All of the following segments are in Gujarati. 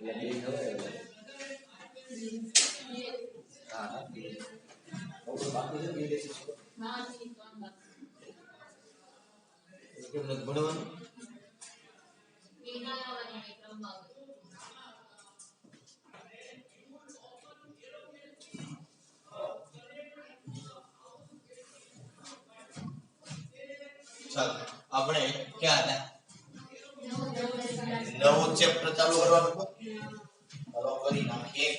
ચાલો આપણે ક્યાં હતા? નવું ચેપ્ટર ચાલુ કરવાનું તો ચાલો કરી નાખીએ.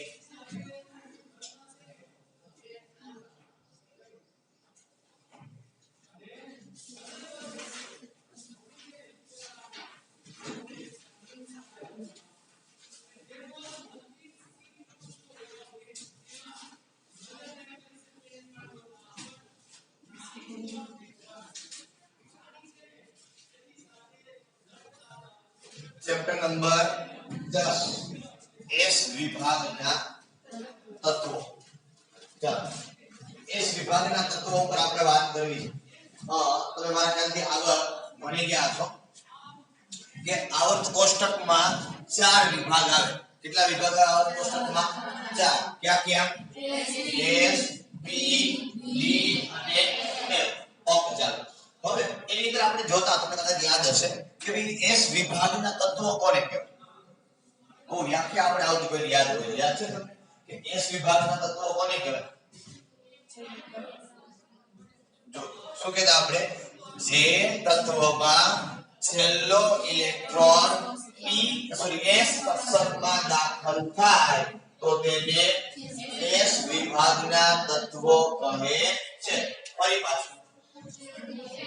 ચેપ્ટર નંબર 10 એસ વિભાગના તત્વો. ચાલો એસ વિભાગના તત્વો પર આપણે વાત કરવી છે. તમે મારા ખ્યાલથી આગળ ભણી ગયા છો કે આવર્ત કોષ્ટકમાં 4 વિભાગ આવે. કેટલા વિભાગ આવે આવર્ત કોષ્ટકમાં? 4. ક્યાં ક્યાં? એસ, પી, ડી અને એફ. ઓકે ચાલો. હવે એની અંદર આપણે જોતા તમને કદાચ યાદ હશે કે ભાઈ એસ વિભાગના તત્વો કોને કહેવાય? ઓ વ્યાખ્યા આપણે આવતી કોઈ યાદ હોય. યાદ છે તમને કે એસ વિભાગના તત્વો કોને કહેવાય? જો શું કહેતા આપણે? જે તત્વમાં છેલ્લો ઇલેક્ટ્રોન એસ કક્ષકમાં દાખલ થાય તો તેને એસ વિભાગના તત્વો કહે છે. ફરી પાછું,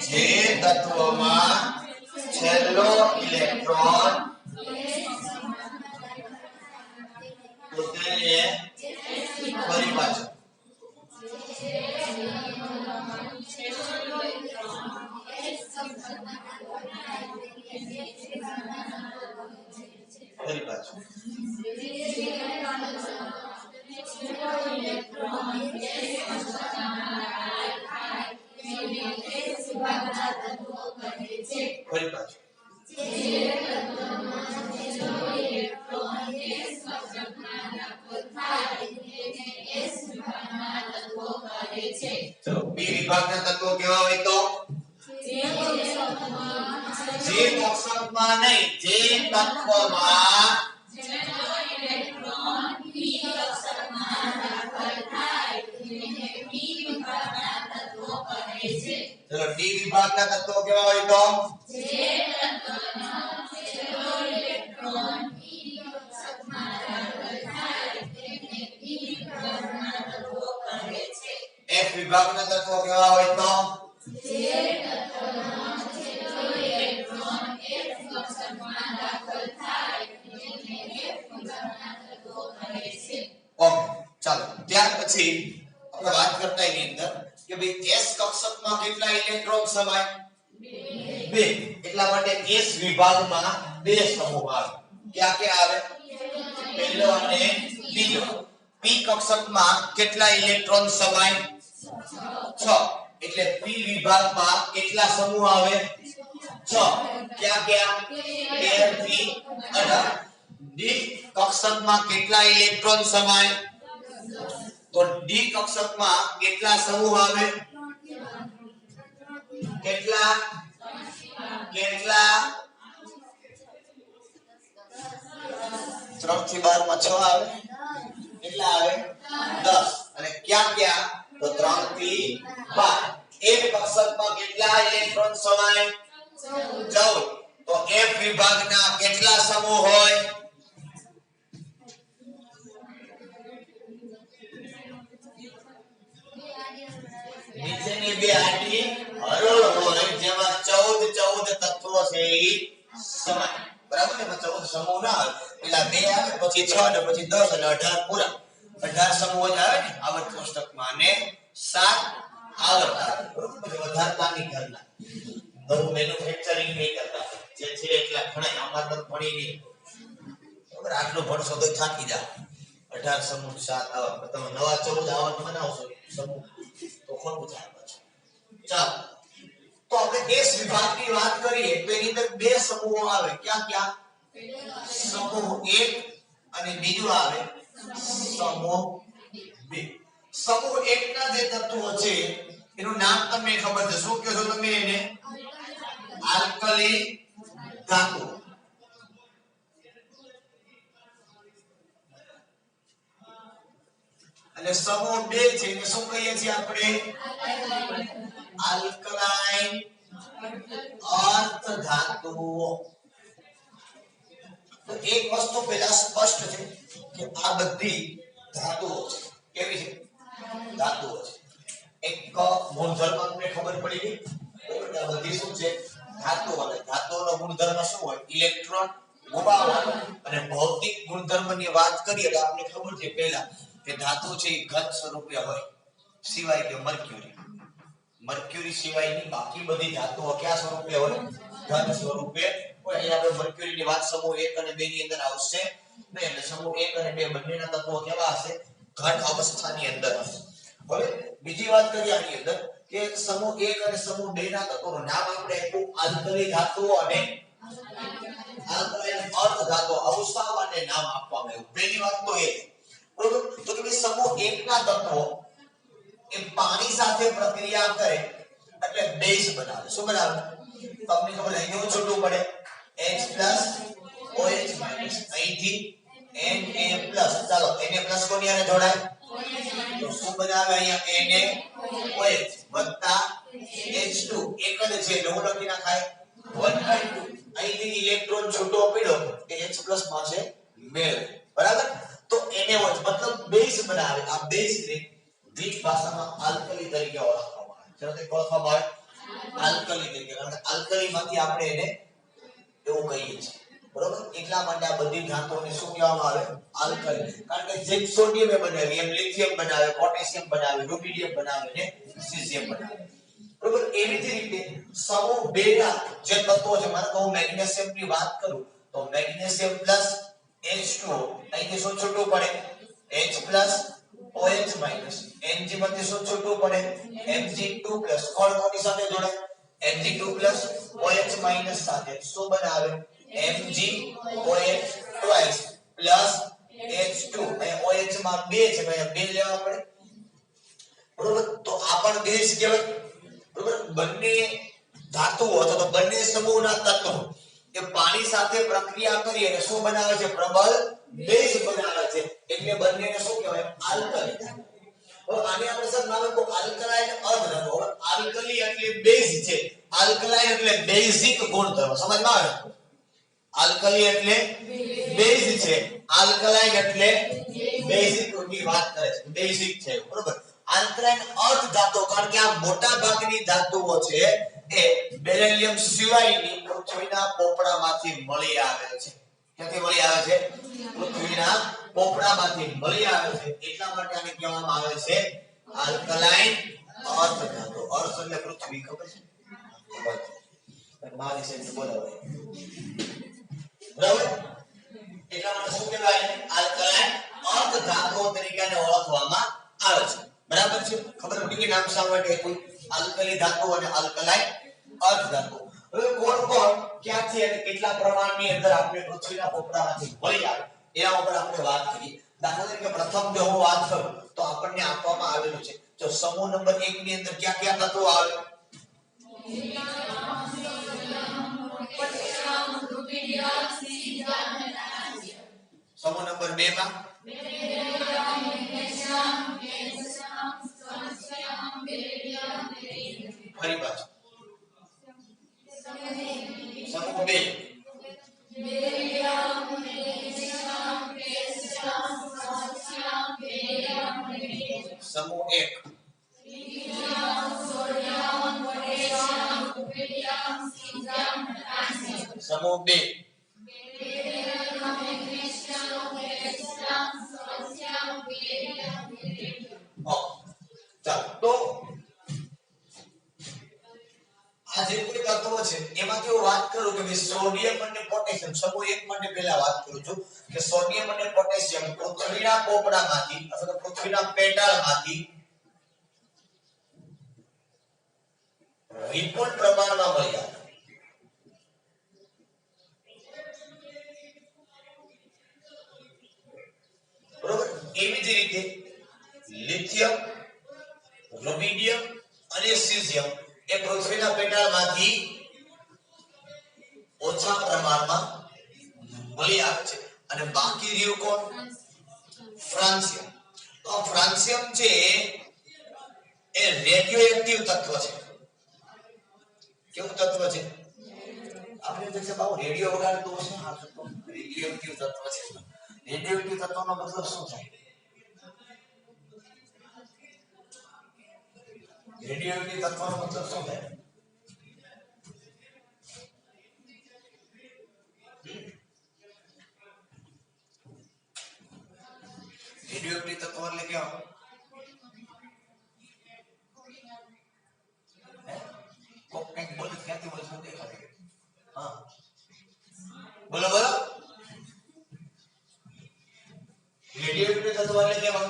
જે તત્વમાં છેલ્લો ઇલેક્ટ્રોન તો તેને ફરી પાછું ફરી પાછું ફરી પાછું ચલો બી વિભાગના તત્વો કેવા હોય તો જે કક્ષકમાં નહીં, જે તત્વમાં ચલો ડી વિભાગના તત્વો કેવા હોય તો જે તત્વમાં છેલ્લો ઇલેક્ટ્રોન પી કક્ષકમાં દાખલ થાય તેને પી વિભાગના તત્વો કહે છે. એફ વિભાગના તત્વો કેવા હોય તો જે તત્વમાં છેલ્લો ઇલેક્ટ્રોન એફ કક્ષકમાં દાખલ થાય તેને એફ વિભાગના તત્વો કહે છે. ઓકે ચાલો ત્યાર પછી આપણે વાત કરતા એની અંદર કે ભાઈ એસ કક્ષકમાં કેટલા ઇલેક્ટ્રોન સમાય? 2. એટલા માટે એસ વિભાગમાં 2 સમૂહ આવે. ક્યાં ક્યાં આવે? પહેલો અને બીજો. પી કક્ષકમાં કેટલા ઇલેક્ટ્રોન સમાય? 6. એટલે પી વિભાગમાં કેટલા સમૂહ આવે? 6. ક્યાં ક્યાં? 13 થી 18. ડી કક્ષકમાં કેટલા ઇલેક્ટ્રોન સમાય? તો ડી કક્ષકમાં કેટલા સમૂહ આવે? કેટલા? 3 થી 12 માં 6 આવે. કેટલા આવે? 10. અને ક્યાં ક્યાં? તો 3 થી 12. એક કક્ષકમાં કેટલા ઇલેક્ટ્રોન સમાય? 14. તો એફ વિભાગના કેટલા સમૂહ હોય? નીચેની બે આડી હરોળ હોય જેમાં 14 તત્વો છે એ સમાય. બરાબર? એમાં 14 સમૂહ ના આવે. પેલા 2 આવે, પછી 6 અને પછી 10 અને 18 પૂરા. 18 સમૂહ જ આવે ને આવર્ત કોષ્ટકમાં અને 7 આવર્ત આવે. બરોબર? વધારતા ની કરના. નવું મેન્યુફેક્ચરિંગ નહીં કરતા. જે છે એટલા ઘણા આમાં તો ભણી નહીં. બરાબર? આટલું ભણશો તો થાકી જાવ. 18 સમૂહ 7 આવર્ત. તમે નવા 14 આવર્ત બનાવશો સમૂહ તો ખોટું થાય પાછું. ચાલો તો આપણે એસ વિભાગની વાત કરીએ તો એની અંદર 2 સમૂહો આવે. ક્યાં ક્યાં? સમૂહ 1 અને બીજું આવે સમૂહ 2. સમૂહ 1 ના જે તત્વો છે એનું નામ તમને ખબર છે, શું કહો છો તમે એને? આલ્કલી ધાતુ. અને સમૂહ 2 છે એને શું કહીએ છીએ આપણે? આલ્કલાઇન અર્ધ ધાતુઓ. તો એક વસ્તુ પહેલા સ્પષ્ટ છે કે આ બધી ધાતુઓ છે. કેવી છે? ધાતુઓ છે. એક ગુણધર્મ તમને ખબર પડી ગઈ, બરાબર? કે આ બધી શું છે? ધાતુઓ. અને ધાતુઓનો ગુણધર્મ શું હોય? ઇલેક્ટ્રોન ગુમાવવાનો. અને ભૌતિક ગુણધર્મની વાત કરીએ તો આપણે ખબર છે પહેલા કે ધાતુ છે એ ઘન સ્વરૂપે હોય, સિવાય કે મર્ક્યુરી. મર્ક્યુરી સિવાયની બાકી બધી ધાતુઓ કયા સ્વરૂપે હોય? ઘન સ્વરૂપે હોય. અહીંયા આપણે મર્ક્યુરીની વાત સમૂહ 1 અને 2 ની અંદર આવશે નહીં. એટલે સમૂહ 1 અને 2 બંનેના તત્વો કેવા હશે? ઘન અવસ્થાની અંદર હશે. હવે બીજી વાત કરીએ આની અંદર કે સમૂહ 1 અને સમૂહ 2 ના તત્વોનું નામ આપણે આપ્યું આલ્કલી ધાતુઓ અને આલ્કલાઇન અર્ધ ધાતુઓ. આવું શા માટે નામ આપવામાં આવ્યું? પહેલી વાત તો એ, બરોબર? તો કે સમૂહ 1 ના તત્વો એ પાણી સાથે પ્રક્રિયા કરે એટલે બેઝ બનાવે. શું બનાવે? તમને ખબર છે કેવું છૂટું પડે? H+OH- અહીંથી Na+. ચાલો Na+ કોની હારે જોડાય? તો શું બનાવે અહીંયા? Na H2 એક જ છે એટલે હું લખી નાખાય 1/2. અહીંથી ઇલેક્ટ્રોન છૂટો પડ્યો કે H+ પાસે મેળવે, બરાબર? તો NaOH મતલબ બેઝ બનાવે. આ બેઝ ને ગ્રીક ભાષામાં આલ્કલી તરીકે ઓળખવામાં આવે છે. જેને ઓળખવામાં આવે આલ્કલી તરીકે. કારણ કે આલ્કલીમાંથી આપણે એને એવું કહીએ છીએ, બરોબર? એટલા માટે આ બધી ધાતુઓને શું કહેવામાં આવે? આલ્કલી. કારણ કે જેમ સોડિયમ બનાવે એમ લિથિયમ બનાવે, પોટેશિયમ બનાવે, રૂબિડિયમ બનાવે ને સીઝિયમ બનાવે, બરોબર? એવી જ રીતે સમૂહ 2 ના જે તત્વો છે, માનો કે હું મેગ્નેશિયમ ની વાત કરું તો મેગ્નેશિયમ પ્લસ H2O અહીંથી શું છૂટું પડે? H+OH- Mg માંથી શું છૂટું પડે? Mg2+. કોણ કોની સાથે જોડાય? Mg2+OH- સાથે શું બનાવે? MgOH twice plus H2. અહીંયા OH માં 2 છે, અહીંયા 2 લેવા પડે, બરોબર? તો આ પણ બેઝ કહેવાય, બરોબર? બંને ધાતુઓ અથવા તો બંને સમૂહના તત્વો એ પાણી સાથે પ્રક્રિયા કરી અને શું બનાવે છે? પ્રબળ બેઝ બનાવે છે. એટલે બંનેને શું કહેવાય? આલ્કલી. હવે આને આપણે સર નામ આપ્યું આલ્કલાઇન અર્ધ ધાતુ. હવે આલ્કલી એટલે બેઝ છે, આલ્કલાઇન એટલે બેઝિક ગુણધર્મ. સમજમાં આવે? આલ્કલી એટલે બેઝ છે, આલ્કલાઇન એટલે બેઝિક ની વાત કરે છે, બેઝિક છે, બરોબર? આલ્કલાઇન અર્ધ ધાતુ કારણ કે આ મોટા ભાગની ધાતુઓ છે એ બેરિલિયમ સિવાયની પૃથ્વીના પોપડામાંથી મળી આવે છે. ક્યાંથી મળી આવે છે? પૃથ્વીના પોપડામાંથી મળી આવે છે. એટલા માટે આને કહેવામાં આવે છે આલ્કલાઇન અર્ધ ધાતુ. અર્ધ એટલે પૃથ્વી, ખબર છે? મારી સાહેબ બોલાવે, બરાબર? એટલા માટે શું કહેવાય? આલ્કલાઇન અર્ધ ધાતુઓ તરીકે ઓળખવામાં આવે છે, બરાબર છે? ખબર પડી કે નામ શા માટે કોઈ આલ્કલી ધાતુ અને આલ્કલાઇન અર્ધ ધાતુ. હવે કોણ કોણ ક્યાંથી અને કેટલા પ્રમાણની અંદર આપણે પૃથ્વીના પોપડામાંથી મળી આવે એના ઉપર આપણે વાત કરીએ. દાખલા તરીકે પ્રથમ જો હું વાત કરું તો આપણને આપવામાં આવેલું છે જો સમૂહ નંબર 1 ની અંદર ક્યાં ક્યાં તત્વો આવે? સમૂહ નંબર 2 માં ફરી પાછું સમૂહ 2 સમૂહ 1 સમૂહ 2 ચાલો તો આ જે કોઈ તત્વો છે એમાંથી હું વાત કરું કે સોડિયમ અને પોટેશિયમ સમૂહ 1 માટે પહેલા વાત કરું છું કે સોડિયમ અને પોટેશિયમ પૃથ્વીના પોપડામાંથી અથવા તો પૃથ્વીના પેટાળમાંથી વિપુલ પ્રમાણમાં મળી આવે. એવી જ રીતે લિથિયમ, રૂબિડિયમ અને સીઝિયમ એ પૃથ્વીના પેટાળમાંથી ઓછા પ્રમાણમાં મળી આવે છે અને બાકી રહ્યું કોણ? ફ્રાન્સિયમ. તો ફ્રાન્સિયમ છે એ રેડિયોએક્ટિવ તત્વ છે. કેવું તત્વ છે? આપણે જે બાબુ રેડિયો વગાડતો હશે આ તત્વ રેડિયોએક્ટિવ તત્વ છે. રેડિયોએક્ટિવ તત્વનો મતલબ શું થાય? રેડિયોએક્ટિવ તત્વનો મતલબ શું થાય? રેડિયોએક્ટિવ તત્વ એટલે કેવા? કોક કંઈક બોલે ક્યાંથી બોલે શું દેખાડે? હા બોલો બોલો. રેડિયોએક્ટિવ તત્વ એટલે કેવા?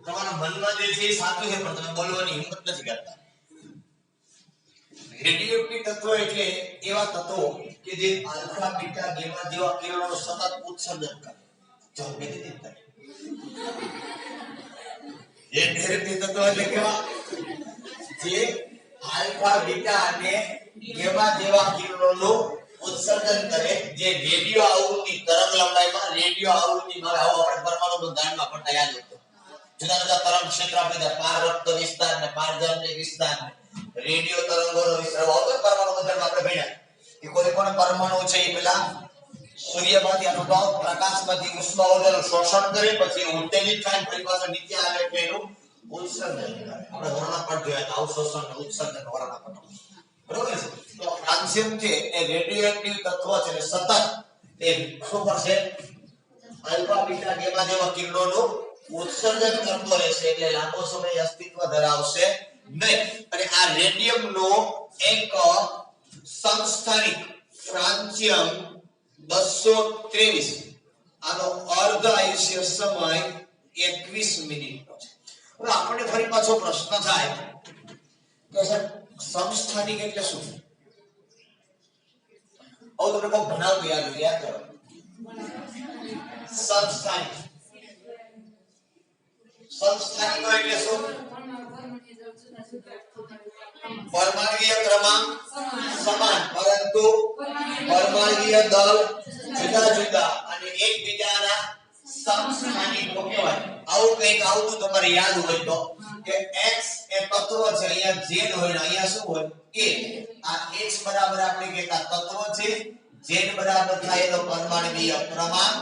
તમારા મનમાં જે છે એ સાચું છે પણ તમે બોલવાની હિંમત નથી કરતા. રેડિયોએક્ટિવ તત્વ એટલે એવા તત્વો કે જે આલ્ફા બીટા ગામા જેવા કિરણોનું સતત ઉત્સર્જન કરે. જો મેં દીધા એ રેડિયોએક્ટિવ તત્વ એટલે કેવા? જે આલ્ફા બીટા અને ગામા જેવા કિરણોનું ઉત્સર્જન કરે, જે રેડિયો આવૃત્તિ તરંગ લંબાઈમાં રેડિયો આવૃત્તિમાં આવો આપણે પરમાણુ બંધારણમાં પણ યાદ હતો. જુદા જુદા તરંગ ક્ષેત્ર આપણે પારવર્ત વિસ્તાર ને પારજન્ય વિસ્તાર ને રેડિયો તરંગોનો વિસ્તાર આવતો પરમાણુ બંધારણમાં આપણે ભણ્યા કે કોઈ પણ પરમાણુ છે એ પેલા સૂર્યમાંથી અનુભવ પ્રકાશમાંથી ઉષ્મા ઊર્જાનું શોષણ કરે પછી ઉત્તેજિત થાય ફરી પાછો નીચે આવે એટલે એનું ઉત્સર્જન કરે. આપણે વર્ણન પણ જોયા હતા અવશોષણ અને ઉત્સર્જન વર્ણન પણ. બરોબર છે? તો ફ્રાન્સિયમ છે એ રેડિયોએક્ટિવ તત્વ છે અને સતત એ શું કરશે? આલ્ફા બીટા ગામા જેવા કિરણોનું ઉત્સર્જન કરતો રહેશે એટલે લાંબો સમય અસ્તિત્વ ધરાવશે નહીં. અને આ રેડિયમનો એક સમસ્થાનિક ફ્રાન્સિયમ 223 આનો અર્ધ આયુષ્ય સમય 21 મિનિટનો છે. હવે આપણને ફરી પાછો પ્રશ્ન થાય કે સર સમસ્થાનિક એટલે શું? હવે તમને કોઈ ભણાવતું યાદ કરો. સમસ્થાનિક સમસ્થાનિકો એટલે શું? પરમાણુય ક્રમાંક સમાન પરંતુ પરમાણુય દળ જુદા જુદા અને એકબીજાના સમસ્થાનિકો કહેવાય. આવું કંઈક આવતું તમારે યાદ હોય તો કે x એ તત્વ છે, અહીંયા z હોય ને અહીંયા શું હોય? a. આ x બરાબર આપણે કહેતા તત્વ છે, z બરાબર થાય એનો પરમાણુય ક્રમાંક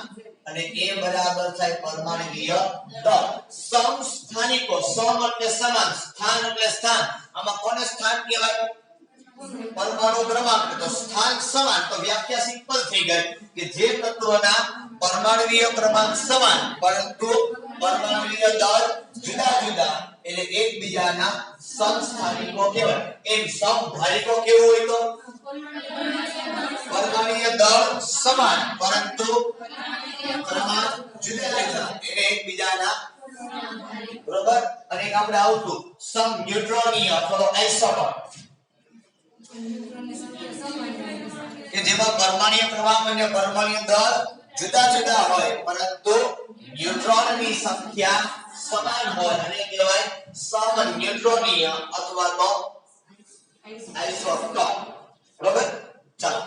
અને a બરાબર થાય પરમાણુય દળ. સમસ્થાનિકો સમ એટલે સમાન, સ્થાન એટલે સ્થાન. આમાં કોને સ્થાન કહેવાય? પરમાણુ ક્રમાંક. તો સ્થાન સમાન તો વ્યાખ્યા સિમ્પલ થઈ ગઈ કે જે તત્વના પરમાણુય ક્રમાંક સમાન પરંતુ પરમાણુય દળ જુદા જુદા એટલે એકબીજાના સમસ્થાનિકો કહેવાય. એમ સમધારિકો કેવું હોય તો પરમાણુય દળ સમાન પરંતુ ક્રમાંક જુદા જુદા એટલે એકબીજાના. બરોબર? અને એક આપણે આવતું સમ ન્યુટ્રોનીય અથવા આઇસોટોપ કે જેમાં પરમાણુય ક્રમાંક અને પરમાણુય દળ જુદા જુદા હોય પરંતુ ન્યુટ્રોનની સંખ્યા સમાન હોય અને કહેવાય સમ ન્યુટ્રોનીય અથવા તો આઇસોટોપ. બરોબર? ચાલો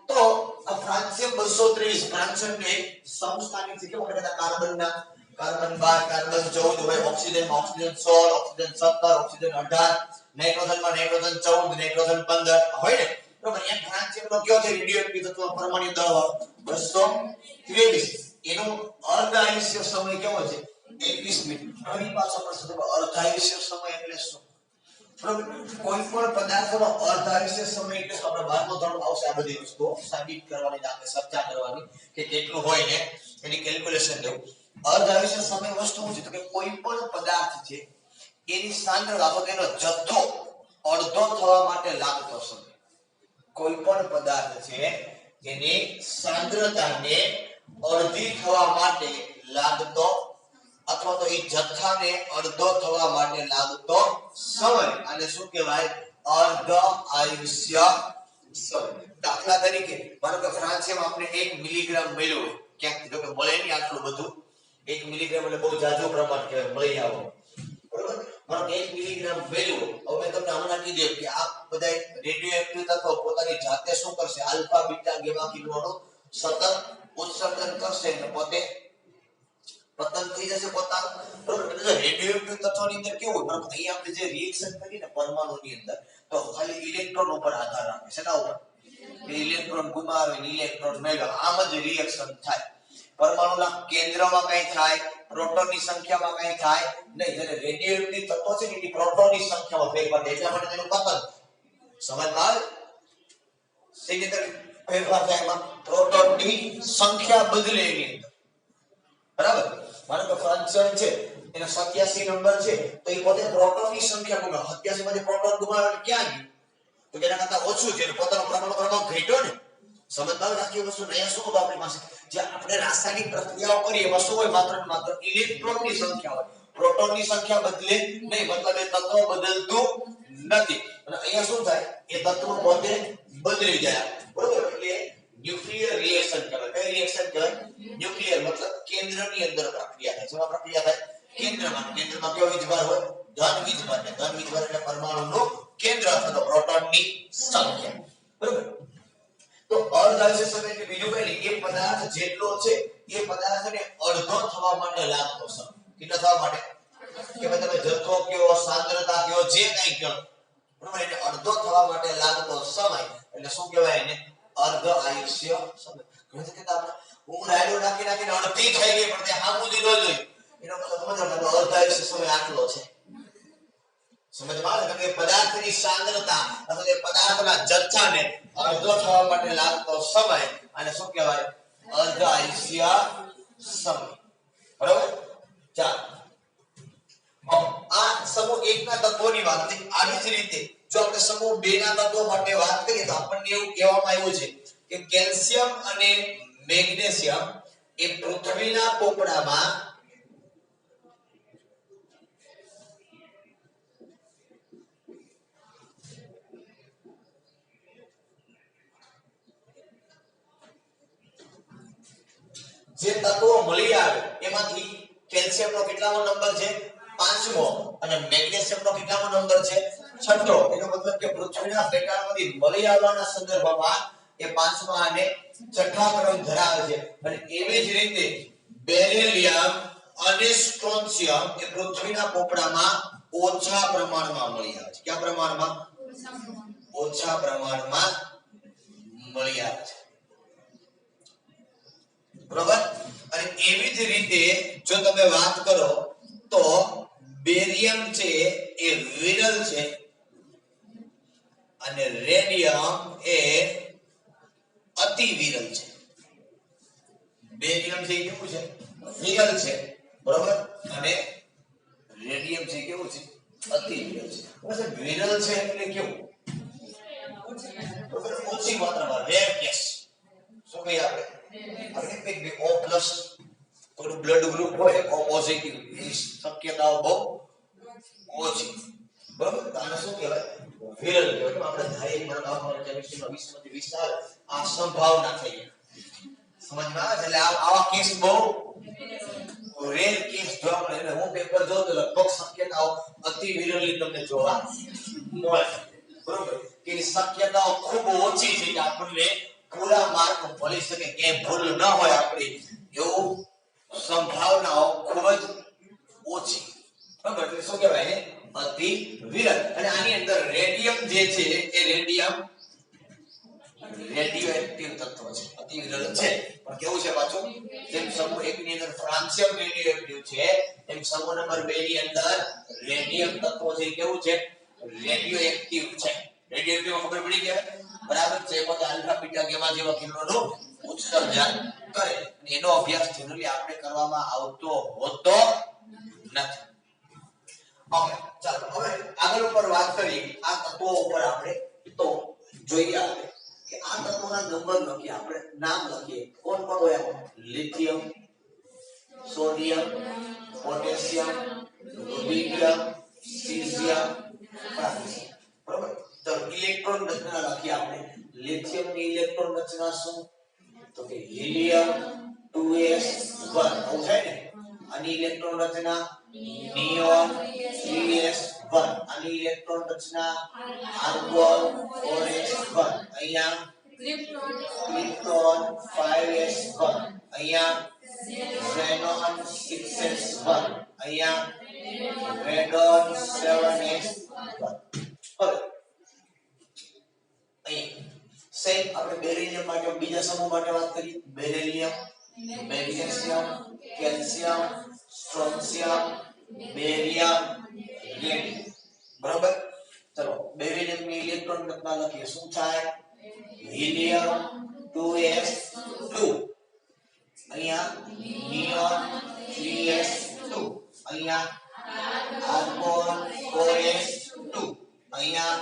તો આ ફ્રાન્સિયમ 223 ફ્રાન્સિયમ ને સમસ્થાનિક છે. કેવું કહેતા કાર્બનના કાર્બન 12 કાર્બન 14 હોય, ઓક્સિજનમાં ઓક્સિજન 16 ઓક્સિજન 17 ઓક્સિજન 18 નાઇટ્રોજનમાં નાઇટ્રોજન 14 નાઇટ્રોજન 15 હોય ને. બરોબર? એમ ફ્રાન્સિયમનો કયો છે રેડિયોએક્ટિવ તત્વ પરમાણુ દળ 223 એનો અર્ધ આયુષ્ય સમય કેવો છે? 21 મિનિટ. ફરી પાછો પ્રશ્ન અર્ધ આયુષ્ય સમય એટલે શું? બરોબર? કોઈ પણ પદાર્થનો અર્ધ આયુષ્ય સમય એટલે શું? આપણે 12મો ધોરણમાં આવશે આ બધી વસ્તુઓ સાબિત કરવાની, આપણે ચર્ચા કરવાની કે કેટલું હોય ને એની કેલ્ક્યુલેશન લેવું. અર્ધ આયુષ્ય સમય વસ્તુ શું છે? તો કે કોઈ પણ પદાર્થ છે એની સાંદ્રતા અથવા તેનો જથ્થો અડધો થવા માટે લાગતો સમય. કોઈ પણ પદાર્થ છે એની સાંદ્રતાને અડધી થવા માટે લાગતો અથવા તો એ જથ્થાને અડધો થવા માટે લાગતો સમય અને શું કહેવાય? અર્ધ આયુષ્ય દાખલા તરીકે માનો કે ફ્રાન્સિયમ આપણે 1 મિલીગ્રામ મળ્યો હોય, ક્યાંક જો કે મળે નહીં આટલું બધું, 1 મિલીગ્રામ એટલે બહુ જાજો પ્રમાણ કહેવાય, મળી આવો બરોબર. માનો કે 1 મિલીગ્રામ મળ્યો, હવે મેં તમને હમણાં કીધું કે આ બધા રેડિયો એક્ટિવ તત્વો પોતાની જાતે શું કરશે, આલ્ફા બીટા ગામા કિરણોનો સતત ઉત્સર્જન કરશે અને પોતે પતન થઈ જશે પોતાનું બરોબર. એટલે રેડિયો એક્ટિવ તત્વોની અંદર કેવું બરોબર, અહીંયા આપણે જે રિએક્શન કરીએ ને પરમાણુની અંદર તો ખાલી ઇલેક્ટ્રોન ઉપર આધાર રાખે છે, શેના ઉપર, ઇલેક્ટ્રોન ગુમાવે ને ઇલેક્ટ્રોન મેળવે, આમ જ રિએક્શન થાય. પરમાણુના કેન્દ્રમાં કઈ થાય, પ્રોટોનની સંખ્યામાં કઈ થાય નહીં. જ્યારે રેડિયોએક્ટિવ તત્વો છે ને એની પ્રોટોનની સંખ્યામાં ફેરફાર થાય, એટલા માટે તેનું પતન. સમજમાં આવે? શેની અંદર ફેરફાર થાય? એમાં પ્રોટોનની સંખ્યા બદલે એની અંદર, બરાબર. માનો કે ફ્રાન્સિયમ છે એનો 87 નંબર છે તો એ પોતે પ્રોટોનની સંખ્યા ગુમાવે, 87 માંથી પ્રોટોન ગુમાવે એટલે ક્યાં ગયું, તો એના કરતા ઓછું છે, પોતાનો પ્રમાણ ઘટ્યો ને. સમજમાં રાખી વસ્તુ અહીંયા શું હતું આપણી પાસે, જે આપણે રાસાયણિક પ્રક્રિયાઓ કરીએ એમાં શું હોય, માત્ર માત્ર ઇલેક્ટ્રોનની સંખ્યા હોય, પ્રોટોનની સંખ્યા બદલે નહીં, મતલબ એ તત્વ બદલતું નથી. અને અહીંયા શું થાય, એ તત્વ પોતે બદલી જાય બરોબર. એટલે ન્યુક્લિયર રિએક્શન કહેવાય. કઈ રિએક્શન કહેવાય? ન્યુક્લિયર મતલબ કેન્દ્રની અંદર પ્રક્રિયા થાય. જેમાં પ્રક્રિયા થાય કેન્દ્રમાં, કેન્દ્રમાં કયો વીજભાર હોય, ધન વીજભાર. ધન વીજભાર એટલે પરમાણુનું કેન્દ્ર અથવા પ્રોટોનની સંખ્યા બરોબર. તો અર્ધઆયુષ્ય સમય એટલે બીજું કઈ નહીં, એ પદાર્થ જેટલો છે એ પદાર્થને અડધો થવા માટે લાગતો સમય. કેટલો થવા માટે? કે તમે જથ્થો કયો, સાંદ્રતા કયો, જે કંઈ કયો બરોબર, એટલે અડધો થવા માટે લાગતો સમય એટલે શું કહેવાય એને? અર્ધઆયુષ્ય સમય. ઘણા કહેતા આપણે હું રાયડો નાખીને અડધી થઈ ગઈ પણ તે હામુદી ન જોઈ, એનો મતલબ અર્ધઆયુષ્ય સમય આટલો છે. સમજમાં આવે કે પદાર્થની સાંદ્રતા અથવા તે પદાર્થના જથ્થાને અડધો થવા માટે લાગતો સમય અને શું કહેવાય? અર્ધઆયુષ્ય સમય બરોબર. ચાલો આ સમૂહ 1 ના તત્વોની વાત થઈ. આવી જ રીતે જો આપણે સમૂહ 2 ના તત્વો માટે વાત કરીએ તો આપણને એવું કહેવામાં આવ્યું છે કે કેલ્શિયમ અને મેગ્નેશિયમ એ પૃથ્વીના પોપડામાં જે તત્વો મળી આવે એમાંથી કેલ્શિયમનો કેટલામો નંબર છે? 5મો. અને મેગ્નેશિયમનો કેટલામો નંબર છે? 6થો. એનો મતલબ કે પૃથ્વીના પેટાળમાંથી મળી આવવાના સંદર્ભમાં એ 5મા અને 6થા ક્રમ ધરાવે છે. અને એવી જ રીતે બેરિલિયમ અને સ્ટ્રોન્શિયમ એ પૃથ્વીના પોપડામાં ઓછા પ્રમાણમાં મળી આવે છે. કયા પ્રમાણમાં? ઓછા પ્રમાણમાં મળી આવે છે બરોબર. અને એવી જ રીતે જો તમે વાત કરો તો બેરિયમ છે એ વિરલ છે અને રેડિયમ એ અતિ વિરલ છે. બેરિયમ છે કેવું છે? વિરલ છે બરોબર. અને રેડિયમ છે કેવું છે? અતિ વિરલ છે. બસ વિરલ છે એટલે કેવું? બરોબર, ઓછી માત્રામાં, રેર કેસ. શું કહીએ આપણે? આપણે કે O+ થોડું બ્લડ ગ્રુપ હોય O પોઝિટિવ, એની શક્યતાઓ બહુ ઓછી બરોબર. આને શું કહેવાય? વિરલ કહેવાય. આપણે ધારી બરાબર કેમિસ્ટ્રીમાં 20 માંથી 20 આવે આ સંભાવના થઈ. સમજમાં આવે? એટલે આવા કેસ બહુ રેર કેસ જોવા મળે. એટલે હું પેપર જોઉં તો લગભગ શક્યતાઓ અતિ વિરલની તમને જોવા મળે બરોબર. કે શક્યતાઓ ખૂબ ઓછી છે કે આપણને પૂરા માર્ક મળી શકે, કે ભૂલ ન હોય આપણી, એવું સંભાવનાઓ ખૂબ જ ઓછી બરાબર. એટલે શું કહેવાય ને? અતિ વિરલ. અને આની અંદર રેડિયમ જે છે એ રેડિયમ રેડિયોએક્ટિવ તત્વ છે, અતિ વિરલ છે. પણ કેવું છે પાછું? જેમ સમૂહ 1 ની અંદર ફ્રાન્સિયમ રેડિયોએક્ટિવ છે એમ સમૂહ નંબર 2 ની અંદર રેડિયમ તત્વ છે કેવું છે? રેડિયોએક્ટિવ છે. રેડિયોએક્ટિવ ખબર પડી કે બરાબર છે, પોતે આલ્ફા બીટા ગામા જેવા કિરણોનું ઉત્સર્જન કરે. એનો અભ્યાસ જનરલી આપણે કરવામાં આવતો હોતો નથી. ઓકે, ચાલો હવે આગળ ઉપર વાત કરીએ આ તત્વો ઉપર. આપણે તો જોઈએ આપણે કે આ તત્વોના નંબર લખીએ, આપણે નામ લખીએ. કોણ કોણ હોય? Lithium, sodium, potassium, rubidium, caesium, francium બરોબર. તો ઇલેક્ટ્રોન રચના લખીએ આપણે. लिथियम ની ઇલેક્ટ્રોન રચના શું? તો કે હિલિયમ 2s1 આવું થાય ને. આની ઇલેક્ટ્રોન રચના નિયોન 3s1. આની ઇલેક્ટ્રોન રચના આર્ગોન 4s1. અહીંયા ક્રિપ્ટોન 5s1. અહીંયા ઝેનોન 6s1. અહીંયા રેડોન 7s1. હવે અહીં સેમ આપણે બેરિલિયમ માટે બીજા સમૂહ માટે વાત કરી. Beryllium, magnesium, calcium, strontium, barium, radium. બરાબર. ચલો બેરિલિયમ ની ઇલેક્ટ્રોન રચના લખીએ. શું થાય? Helium 2s2. અહીંયા નિયોન 3s2. અહીંયા આર્ગોન 4s2. અહીંયા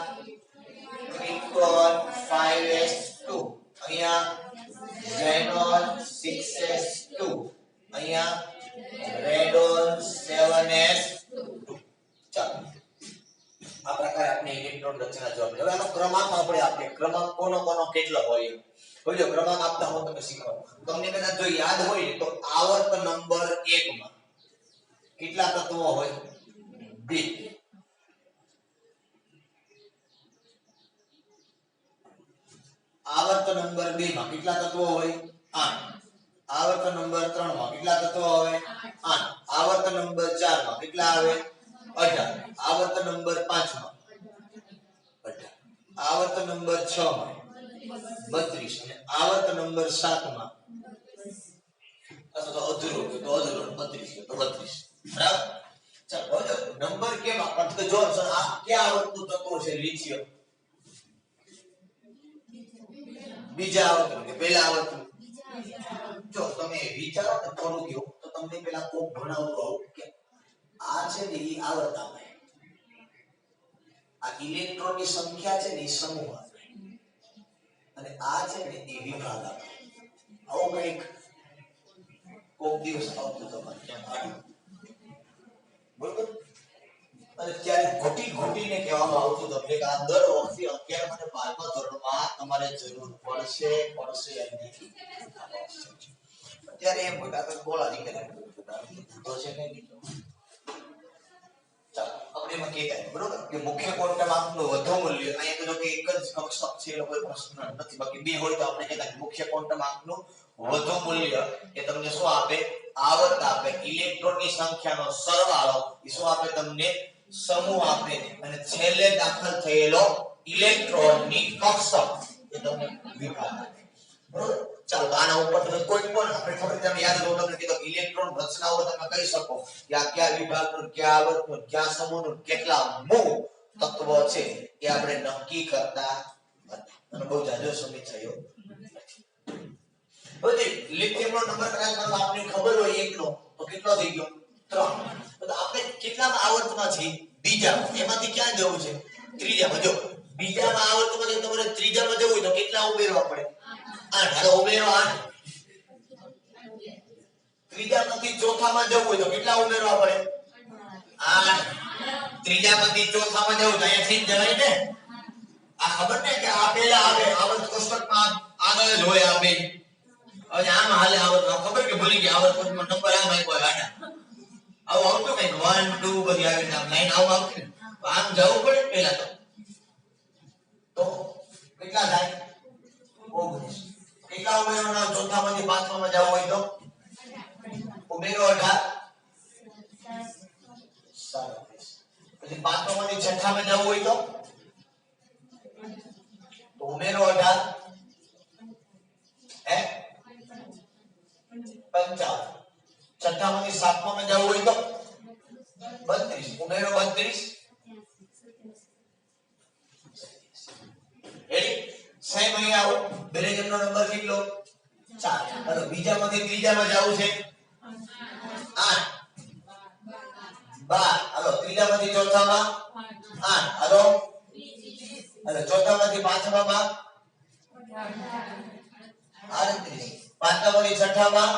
ક્રિપ્ટોન 5s2. અહીંયા ઝેનોન 6s2. અહીંયા રેડોન 7s2. ચાલો આ પ્રકારે આપણે ઇલેક્ટ્રોન રચના જોવા મળે. હવે આનો ક્રમાંક આપણે આપીએ. ક્રમાંક કોનો કોનો કેટલો હોય? જો ક્રમાંક આપતા હો તમે શીખો. તમને કદાચ જો યાદ હોય તો આવર્ત નંબર 1 માં કેટલા તત્વો હોય? 2. આવર્ત નંબર 2 માં કેટલા તત્વો હોય? 8. આવર્ત નંબર 3 માં કેટલા તત્વો આવે? 8. આવર્ત નંબર 4 માં કેટલા આવે? 18. આવર્ત નંબર 5 માં 18. આવર્ત નંબર 6 માં 32 અને આવર્ત નંબર 7 માં તો અધૂરો 32 તો 32. બરાબર. ચાલો નંબર કેમાં પણ તો જો આ કયા આવર્તનું તત્વ છે? લિથિયમ. બીજા આવર્તનું કે પહેલા આવર્તનું? જો તમે વિચારો ને થોડું કયો તો તમને પેલા કોક ભણાવતો આવું કે આ છે ને ઈ આવર્ત આપે, આ ઇલેક્ટ્રોનની સંખ્યા છે ને ઈ સમૂહ આપે, અને આ છે ને ઈ વિભાગ આપે. આવો કંઈક કોક દિવસ આવતું તમારે ક્યાં આવ્યું, બરોબર? અને ત્યારે ઘટીને કહેવામાં આવતું તમને કે આ દર વખતે 11 અને 12મા ધોરણમાં તમારે જરૂર પડશે. અત્યારે એમ હોય કે બોલા દીકરા તો છે કઈ ચાલો આપણે એમાં કહેતા બરોબર કે મુખ્ય ક્વોન્ટમ આંકનું વધુ મૂલ્ય અહીંયા તો કે એક જ કક્ષક છે એનો કોઈ પ્રશ્ન નથી, બાકી બે હોય તો આપણે કહેતા મુખ્ય ક્વોન્ટમ આંકનું વધુ મૂલ્ય એ તમને શું આપે? આવર્ત આપે. ઇલેક્ટ્રોનની સંખ્યાનો સરવાળો એ શું આપે? તમને સમૂહ આપે. અને છેલ્લે દાખલ થયેલો ઇલેક્ટ્રોનની કક્ષક એ તમને વિભાગ આપે. બરોબર. ચાલો આના ઉપર તમે કોઈ પણ આપણે ખબર તમે યાદ કરો તમને કીધું ઇલેક્ટ્રોન રચનાઓ તમે કહી શકો કે આ કયા વિભાગનું, કયા આવર્તનું, કયા સમૂહનું, કેટલા મૂળ તત્વો છે એ આપણે નક્કી કરતા હતા. અને બહુ જાજો સમય થયો. હવે લિથિયમનો નંબર કદાચ આપને ખબર હોય 1 નો તો કેટલો થઈ ગયો? 3. તો આપણે કેટલામાં આવર્તમાં છે? બીજામાં. એમાંથી ક્યાં જવું છે? ત્રીજામાં. જો બીજામાં આવર્તમાં છે તમારે ત્રીજામાં જવું હોય તો કેટલા ઉમેરવા પડે? 8. હાલો ઉમેરો 8. ત્રીજામાંથી ચોથામાં જવું હોય તો કેટલા ઉમેરવા પડે? 8. ત્રીજામાંથી ચોથામાં જવું તો અહીંયાથી જવાય ને? આ ખબર ને કે આ પહેલા આવે આવર્ત કોષ્ટકમાં આગળ જ હોય આ બે. હવે આમ હાલે આવર્ત ખબર કે ભૂલી ગયા આવર્ત કોષ્ટકમાં નંબર આમ આપ્યો આડા. આવું આવતું કઈ 1 2 બધી આવી આમ લાઈન આમ આવતી ને આમ જવું પડે પહેલા તો કેટલા થાય? 19. કેટલા ઉમેરવાના? ચોથામાંથી પાંચમામાં જવું હોય તો ઉમેરો 18 37. પછી પાંચમામાંથી છઠ્ઠામાં જવું હોય તો ઉમેરો 18 55. છઠ્ઠામાંથી સાતમામાં જવું હોય તો 32. ઉમેરો 32 રેડી. સેમ અહીંયા આવો બેરિલિયમનો નંબર કેટલો? 4. હાલો બીજામાંથી ત્રીજામાં જવું છે 8 12. હાલો ત્રીજામાંથી ચોથામાં 8. હાલો ચોથામાંથી પાંચમામાં 38. પાંચમામાંથી છઠ્ઠામાં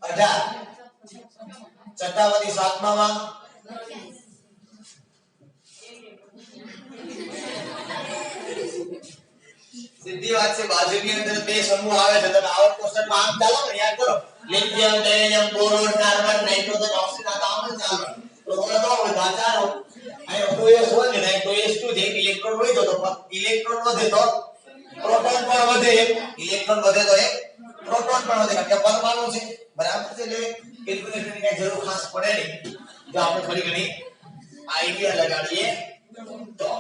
18. છઠ્ઠામાંથી સાતમામાં 37. સીધી વાત છે બાજુની અંદર બે સમૂહ આવે છે તમે આવત ક્વેશ્ચનમાં આમ ચાલો ને યાદ કરો lithium beryllium boron carbon nitrogen oxygen આ આમ જ ચાલો તો બોલો તો દાચારો અહીં 2s1 ને 2s2 જે ઇલેક્ટ્રોન હોય તો ઇલેક્ટ્રોન વધે તો પ્રોટોન પણ વધે ઇલેક્ટ્રોન વધે તો એક પ્રોટોન પણ વધે કારણ કે પરમાણુ છે બરાબર છે એટલે કેલ્ક્યુલેશનની કઈ જરૂર ખાસ પડે નહીં જો આપણે થોડી ઘણી આઈડિયા લગાડીએ તો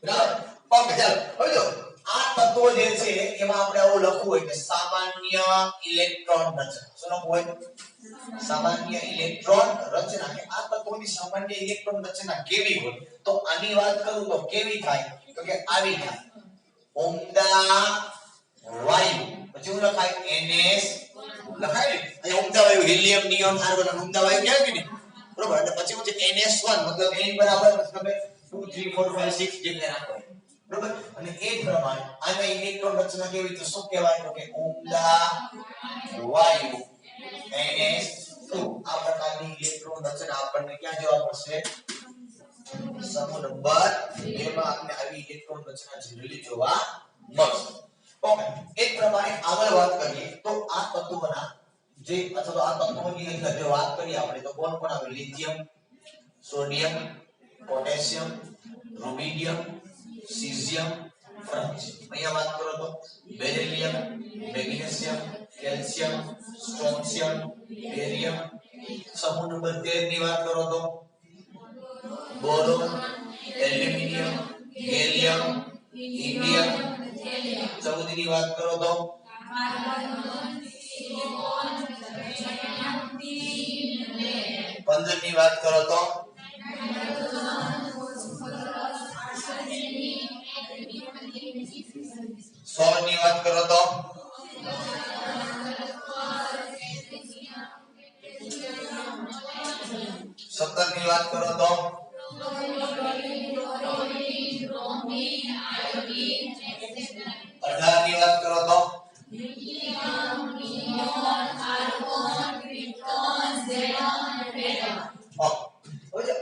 બરાબર ઓકે ચાલો હવે જો આ તત્વો જે છે એમાં આપણે આવું લખવું હોય કે સામાન્ય ઇલેક્ટ્રોન રચના શું લખવું હોય સામાન્ય ઇલેક્ટ્રોન રચના કે આ તત્વોની સામાન્ય ઇલેક્ટ્રોન રચના કેવી હોય તો આની વાત કરું તો કેવી થાય તો કે આવી થાય ઉમદા વાયુ પછી શું લખાય NS લખાય ને અહીં ઉમદા વાયુ હિલિયમ નિયોન આર્ગોન ઉમદા વાયુ ક્યાં કે બરોબર એટલે પછી હું છે NS1 મતલબ n બરાબર મતલબ 2 3 4 5 6 જે રાખો બરોબર અને એ પ્રમાણે આના ઇલેક્ટ્રોન રચના કેવી તો શું કહેવાય તો કે ઉમદા વાયુ NS2 આ પ્રકારની ઇલેક્ટ્રોન રચના આપણને ક્યાં જોવા મળશે સમૂહ નંબર 2 માં આપણે આવી ઇલેક્ટ્રોન રચના જનરલી જોવા મળશે ઓકે એ પ્રમાણે આગળ વાત કરીએ તો આ તત્વોના જે અથવા તો આ તત્વોની અંદર જે વાત કરીએ આપણે તો કોણ કોણ આવે lithium sodium potassium rubidium caesium francium અહીંયા વાત કરો તો beryllium magnesium calcium strontium barium સમૂહ નંબર 13 ની વાત કરો તો બોરોન એલ્યુમિનિયમ ગેલિયમ ઇન્ડિયમ 14 ની વાત કરો તો પંદર ની વાત કરો તો 16 ની વાત કરો તો 17 ની વાત કરો તો 18 ની વાત કરો તો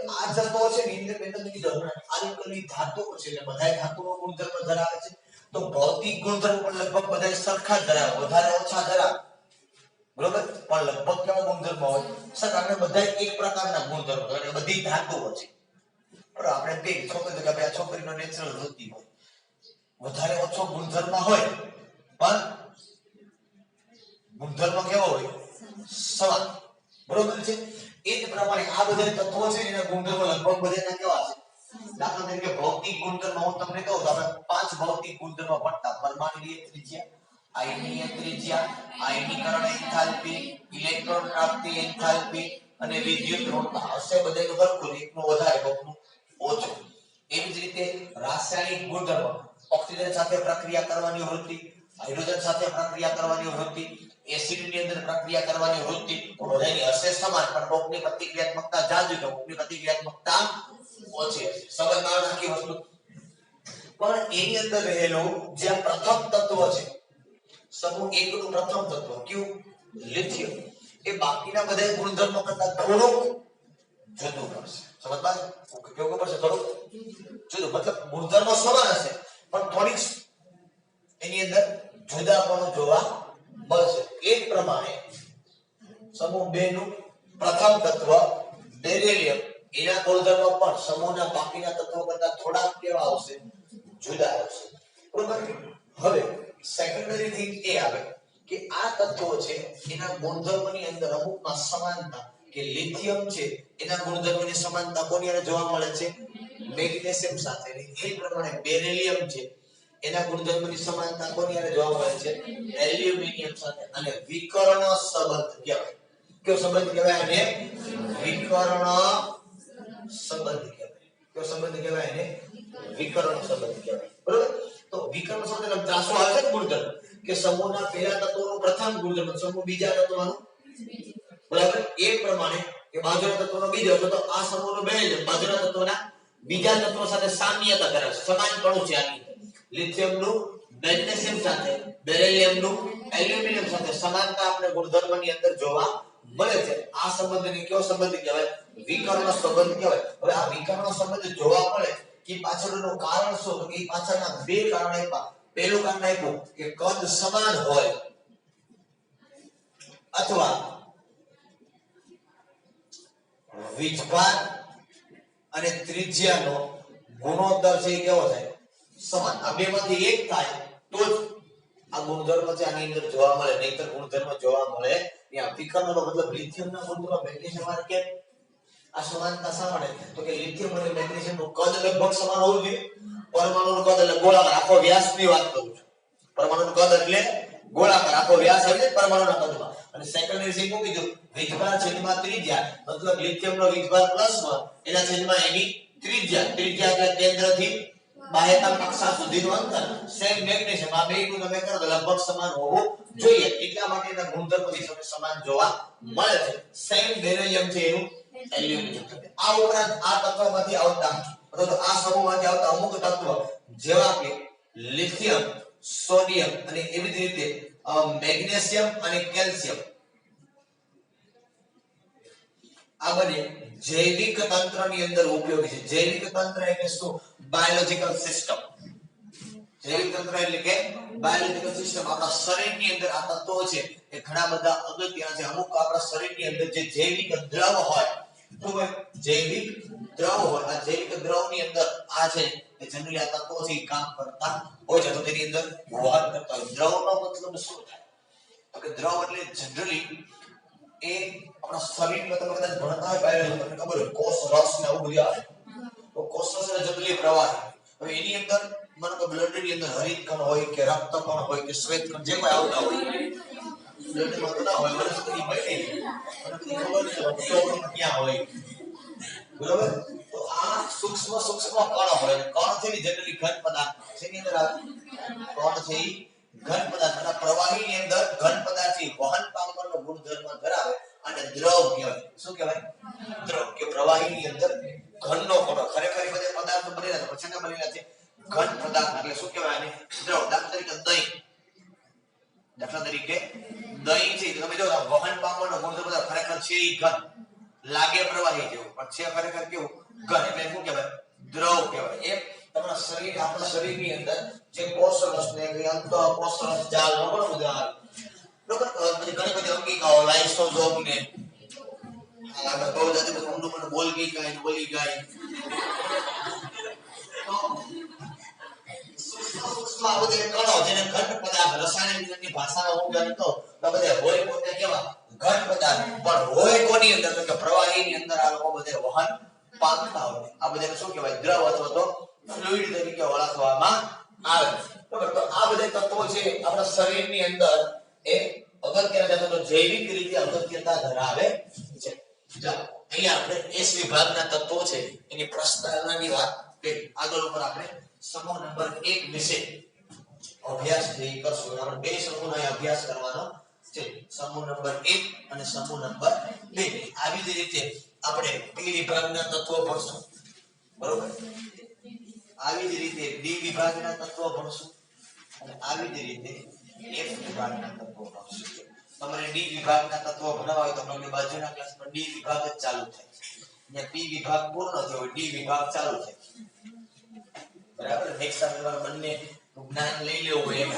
આ જતો છે ને ઇન્ડિપેન્ડન્ટની જરૂર નથી આલ્કલી ધાતુઓ છે એટલે બધા ધાતુઓ ગુણધર્મ ધરાવે છે તો ભૌતિક ગુણધર્મ પણ લગભગ બધા સરખા જ ધરાવે વધારે ઓછા ધરાવે બરોબર પણ લગભગ કેવા ગુણધર્મ હોય સર આપણે બધા એક પ્રકારના ગુણધર્મ એટલે બધી ધાતુઓ છે પણ આપણે બે છોકરી કે ભાઈ આ છોકરીનો નેચરલ વૃત્તિ હોય વધારે ઓછો ગુણધર્મ હોય પણ ગુણધર્મ કેવો હોય સમાન બરોબર છે એ જ પ્રમાણે આ બધા તત્વો છે એના ગુણધર્મો લગભગ બધાના કેવા છે દાખલા તરીકે ભૌતિક ગુણધર્મ હું તમને કહું તો આપણે 5 ભૌતિક ગુણધર્મ ભણતા પરમાણુીય ત્રિજ્યા આયનીય ત્રિજ્યા આયનીકરણ એન્થાલ્પી ઇલેક્ટ્રોન પ્રાપ્તિ એન્થાલ્પી અને વિદ્યુત ઋણતા હશે બધાનું સરખું એકનું વધારે કોકનું ઓછું એવી જ રીતે રાસાયણિક ગુણધર્મ ઓક્સિજન સાથે પ્રક્રિયા કરવાની વૃત્તિ હાઇડ્રોજન સાથે પ્રક્રિયા કરવાની વૃત્તિ એસિડ ની અંદર પ્રક્રિયા કરવાની વૃત્તિ બધાની હશે સમાન પણ કોકની પ્રતિક્રિયાત્મકતા જાજી તો કોકની પ્રતિક્રિયાત્મકતા ઓછી હશે સમજમાં નાખી વસ્તુ પણ એની અંદર રહેલો જે પ્રથમ તત્વ છે સમૂહ 1 નું પ્રથમ તત્વ કયું લિથિયમ એ બાકીના બધા ગુણધર્મો કરતા થોડુંક જુદું પડશે સમજમાં કેવું પડશે થોડુંક જુદું મતલબ ગુણધર્મો સમાન હશે પણ થોડીક એની અંદર જુદાપણું જોવા મળશે એ જ પ્રમાણે સમૂહ 2 નું પ્રથમ તત્વ બેરિલિયમ એના ગુણધર્મો પણ સમૂહના બાકીના તત્વો કરતા થોડા કેવા આવશે જુદા આવશે બરોબર હવે સેકન્ડરી થિંગ એ આવે કે આ તત્વો છે એના ગુણધર્મની અંદર અમુકમાં સમાનતા કે લિથિયમ છે એના ગુણધર્મની સમાનતા કોની સાથે જોવા મળે છે મેગ્નેશિયમ સાથે એ પ્રમાણે બેરિલિયમ છે એના ગુણધર્મની સમાનતા કોની સાથે જોવા મળે છે એલ્યુમિનિયમ સાથે અને વિકર્ણ સંબંધ કહેવાય કયો સંબંધ કહેવાય એને વિકર્ણ સંબંધ કહેવાય કયો સંબંધ કહેવાય એને વિકર્ણ સંબંધ કહેવાય બરોબર તો વિકર્ણ સંબંધ એટલે ત્રાસો આવે છે ગુણધર્મ કે સમૂહના પહેલા તત્વોનું પ્રથમ ગુણધર્મ સમૂહ બીજા તત્વનું બરાબર એ પ્રમાણે કે બાજુના તત્વનો બીજો તો આ સમૂહનો બેરિલિયમ બાજુના તત્વના બીજા તત્વો સાથે સામ્યતા ધરાવે છે સમાનપણું છે આની લિથિયમ નું મેગ્નેશિયમ સાથે બેરિલિયમ નું એલ્યુમિનિયમ સાથે સમાનતા આપણે ગુણધર્મની અંદર જોવા મળે છે આ સંબંધને કયો સંબંધ કહેવાય વિકર્ણ સંબંધ કહેવાય હવે આ વિકર્ણ સંબંધ જોવા મળે કે પાછળનું કારણ શું તો કે પાછળના બે કારણ આપ્યા પેલું કામ આપ્યું કે કદ સમાન હોય અથવા વીજભાર અને ત્રિજ્યાનો ગુણોત્તર છે કેવો થાય સમાન આ બેમાંથી એક થાય તો જ આ ગુણધર્મ છે આની અંદર જોવા મળે નહીતર ગુણધર્મ જોવા મળે ત્યાં વિકર્ણનો મતલબ લિથિયમના ગુણધર્મ મેગ્નેશિયમ માં કે આ સમાનતા શા માટે તો કે લિથિયમ અને મેગ્નેશિયમ નું કદ લગભગ સમાન હોવું જોઈએ પરમાણુનું કદ એટલે ગોળાકાર આખો વ્યાસની વાત કરું છું પરમાણુનું કદ એટલે ગોળાકાર આખો વ્યાસ એટલે પરમાણુના કદમાં અને સેકન્ડરી છે શું કીધું વીજભાર છેદમાં ત્રિજ્યા મતલબ લિથિયમનો વીજભાર +1 એના છેદમાં એની ત્રિજ્યા એટલે કેન્દ્રથી બાહ્યતમ કક્ષા સુધીનું અંતર સેમ મેગ્નેશિયમ આ બેયનું તમે કરો તો લગભગ સમાન હોવું જોઈએ એટલા માટે એના ગુણધર્મો તમને સમાન જોવા મળે છે સેમ બેરિયમ છે એનું એલ્યુમિનિયમ આ ઉપરાંત આ તત્વોમાંથી આવતા અથવા તો આ સમૂહમાંથી આવતા અમુક તત્વો જેવા કે લિથિયમ સોડિયમ અને એવી જ રીતે મેગ્નેશિયમ અને કેલ્શિયમ આ બને જૈવિક તંત્રની અંદર ઉપયોગી છે જૈવિક તંત્ર એટલે શું બાયોલોજિકલ સિસ્ટમ જૈવિક તંત્ર એટલે કે બાયોલોજિકલ સિસ્ટમ આપણા શરીરની અંદર આ તત્વો છે એ ઘણા બધા અગત્યના છે અમુક આપણા શરીરની અંદર જે જૈવિક દ્રવ હોય તો જૈવિક દ્રવ હોય આ જૈવિક દ્રવની અંદર આ છે એ જનરલી આ તત્વો છે કામ કરતા હોય છે તો તેની અંદર વહન કરતા હોય દ્રવનો મતલબ શું થાય તો કે દ્રવ એટલે જનરલી એ આપણા શરીરમાં તમે કદાચ ભણતા હોય બાયોલોજી તમને ખબર હોય કોષ રસ ને આવું બધું આવે તો કોષ રસ એટલે જનરલી પ્રવાહી હવે એની અંદર માનો કે બ્લડ ની અંદર હરિત કણ હોય કે રક્ત કણ હોય કે શ્વેત કણ જે કોઈ આવતા હોય બ્લડ માં તો ના હોય વનસ્પતિ બને અને ખબર છે ક્યાં હોય બરાબર તો આ સૂક્ષ્મ કણ હોય કણ છે ને જનરલી ઘન પદાર્થ જેની અંદર કણ છે ઘન પદાર્થ અને પ્રવાહીની અંદર ઘન પદાર્થ છે વહન પામવાનો ગુણધર્મ ધરાવે અને દ્રવ કહેવાય શું કહેવાય દ્રવ કે પ્રવાહીની અંદર ઘનનો કોણ ખરેખર એ બધા પદાર્થો બનેલા છે પછી ના બનેલા છે ઘન પદાર્થ એટલે શું કહેવાય આને દ્રવ દાખલા તરીકે દહીં છે તમે જો વહન પામવાનો ગુણધર્મ ખરેખર છે ઈ ઘન લાગે પ્રવાહી જેવું પણ છે ખરેખર કેવું ઘન એટલે શું કહેવાય દ્રવ કહેવાય એ તમારા શરીર આપણા શરીરની અંદર જે કોષરસ ને અંત કોષરસ જાળ નો પણ ઉદાહરણ બરોબર પછી ઘણી બધી અંગિકાઓ લાઇસોઝોમ ને આ બહુ જાતિ બધું ઊંડું પણ બોલગી ગાય ને બોલી ગાય તો સૂક્ષ્મ આ બધે કણો જેને ઘન પદાર્થ રસાયણ વિજ્ઞાનની ભાષામાં હું જાણતો તો બધે હોય પોતે કેવા ઘન પદાર્થ પણ હોય કોની અંદર તો કે પ્રવાહીની અંદર આ લોકો બધે વહન પામતા હોય આ બધાને શું કહેવાય દ્રવ અથવા તો ફ્લુઇડ તરીકે ઓળખવામાં આવે બરાબર તો આ બધા તત્વો છે આપણા શરીરની અંદર એ અગત્યના તત્વો જૈવિક રીતે અગત્યતા ધરાવે છે ચાલો અહીંયા આપણે એસ વિભાગના તત્વો છે એની પ્રસ્તાવનાની વાત કરી આગળ ઉપર આપણે સમૂહ નંબર 1 વિશે અભ્યાસ કરશું આપણે બે સમૂહનો અભ્યાસ કરવાનો છે સમૂહ નંબર 1 અને સમૂહ નંબર 2 આવી જ રીતે આપણે પી વિભાગના તત્વો ભણશું બરોબર આવી જ રીતે ડી વિભાગના તત્વો ભણશું અને આવી જ રીતે એફ વિભાગના તત્વો ભણશું તમારે ડી વિભાગના તત્વો ભણવા હોય તો તમને બાજુના ક્લાસમાં ડી વિભાગ જ ચાલુ થાય છે પી વિભાગ પૂર્ણ થયો હોય ડી વિભાગ ચાલુ થાય બરાબર નેક્સ્ટ ટાઈમ બંને જ્ઞાન લઈ લેવું હોય એમ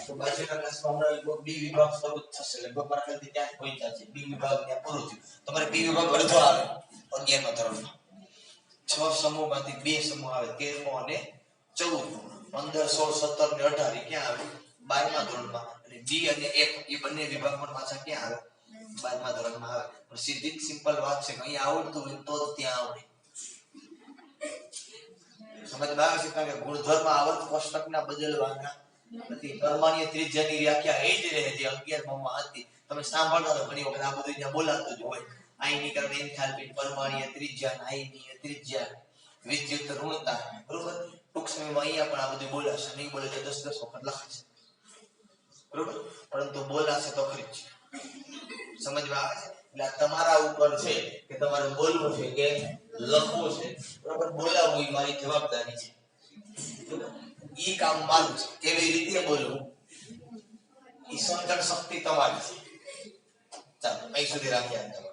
તો બાજુના ક્લાસમાં હમણાં લગભગ ડી વિભાગ શરૂ થશે લગભગ મારા ખ્યાલથી ત્યાં પહોંચ્યા છે ડી વિભાગ ત્યાં પૂરું થયું તમારે પી વિભાગ અડધો આવે 11મા ધોરણમાં 6 સમૂહમાંથી 2 સમૂહ આવે 13મો અને 14મો 15 16 17 ને 18 ક્યાં આવે 12મા ધોરણમાં અને ડી અને એફ એ બંને વિભાગ પણ પાછા ક્યાં આવે 12મા ધોરણમાં આવે પણ સીધી સિમ્પલ વાત છે કે અહીં આવડતું હોય તો જ ત્યાં આવડે સમજમાં આવે છે કે ગુણધર્મ આવર્ત કોષ્ટકના બદલવાના નથી પરમાણ્ય ત્રિજ્યાની વ્યાખ્યા એ જ રહે જે 11માં હતી તમે સાંભળતા તો ઘણી વખત આ બધું ત્યાં બોલાતું જ હોય આયનીકરણ એન્થાલ્પી પરમાણ્ય ત્રિજ્યા આયનીય ત્રિજ્યા વિદ્યુત ઋણતા બરોબર ટૂંક સમયમાં અહીંયા પણ આ બધું બોલાશે નહીં બોલે તો 10 વખત લખાશે બરોબર પરંતુ બોલાશે તો ખરી જ સમજમાં આવે છે એટલે તમારા ઉપર છે કે તમારે બોલવું છે કે લખવું છે બરોબર બોલાવવું એ મારી જવાબદારી છે ઈ કામ મારું છે કેવી રીતે બોલવું ઈ સમજણ શક્તિ તમારી છે ચાલો અહીં સુધી રાખ્યા